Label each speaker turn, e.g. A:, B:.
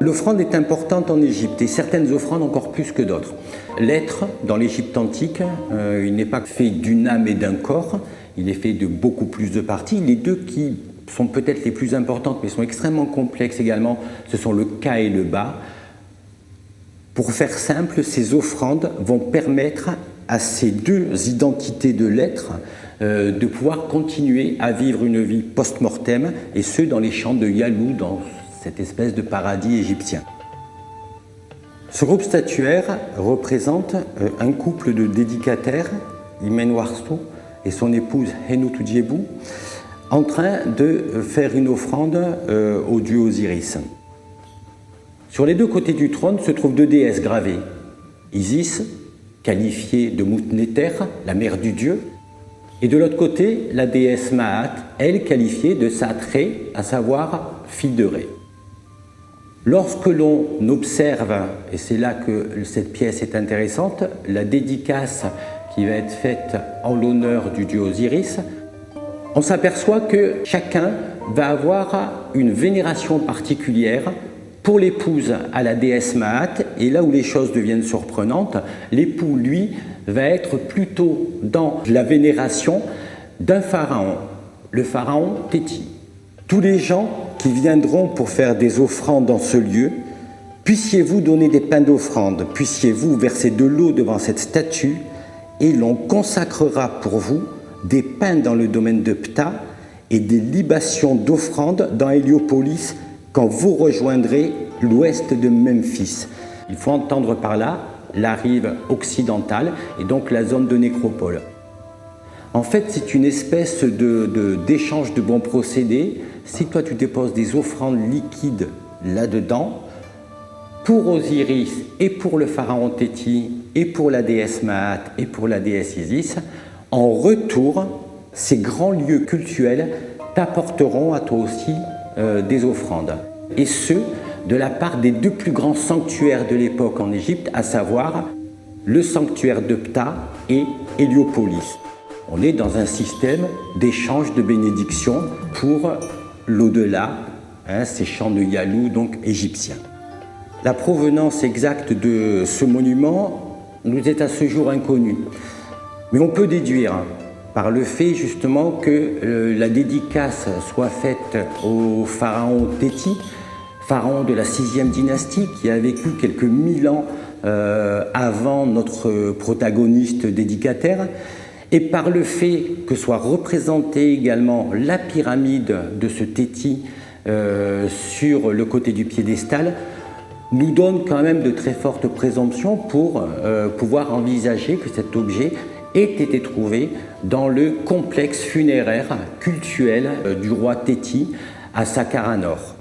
A: L'offrande est importante en Égypte et certaines offrandes encore plus que d'autres. L'être, dans l'Égypte antique, il n'est pas fait d'une âme et d'un corps, il est fait de beaucoup plus de parties. Les deux qui sont peut-être les plus importantes mais sont extrêmement complexes également, ce sont le Ka et le Ba. Pour faire simple, ces offrandes vont permettre à ces deux identités de l'être de pouvoir continuer à vivre une vie post-mortem, et ce dans les champs de Yalou, dans cette espèce de paradis égyptien. Ce groupe statuaire représente un couple de dédicataires, Imen Warstou et son épouse Hénoutou Djebou, en train de faire une offrande au dieu Osiris. Sur les deux côtés du trône se trouvent deux déesses gravées. Isis, qualifiée de Moutnéter, la mère du dieu, et de l'autre côté, la déesse Maat, elle qualifiée de Satré, à savoir fille de Ré. Lorsque l'on observe, et c'est là que cette pièce est intéressante, la dédicace qui va être faite en l'honneur du dieu Osiris, on s'aperçoit que chacun va avoir une vénération particulière. Pour l'épouse à la déesse Maat, et là où les choses deviennent surprenantes, l'époux, lui, va être plutôt dans la vénération d'un pharaon, le pharaon Téti. Tous les gens qui viendront pour faire des offrandes dans ce lieu, puissiez-vous donner des pains d'offrande, puissiez-vous verser de l'eau devant cette statue, et l'on consacrera pour vous des pains dans le domaine de Ptah et des libations d'offrandes dans Héliopolis, quand vous rejoindrez l'ouest de Memphis. Il faut entendre par là la rive occidentale et donc la zone de nécropole. En fait, c'est une espèce d'échange de bons procédés. Si toi tu déposes des offrandes liquides là-dedans, pour Osiris et pour le pharaon Téti et pour la déesse Maat et pour la déesse Isis, en retour, ces grands lieux cultuels t'apporteront à toi aussi des offrandes, et ce, de la part des deux plus grands sanctuaires de l'époque en Égypte, à savoir le sanctuaire de Ptah et Héliopolis. On est dans un système d'échange de bénédictions pour l'au-delà, ces champs de Yalou, donc égyptiens. La provenance exacte de ce monument nous est à ce jour inconnue, mais on peut déduire par le fait justement que la dédicace soit faite au pharaon Téti, pharaon de la 6e dynastie qui a vécu quelques 1000 ans avant notre protagoniste dédicataire, et par le fait que soit représentée également la pyramide de ce Téti sur le côté du piédestal, nous donne quand même de très fortes présomptions pour pouvoir envisager que cet objet ait été trouvé dans le complexe funéraire cultuel du roi Téti à Saqqara Nord.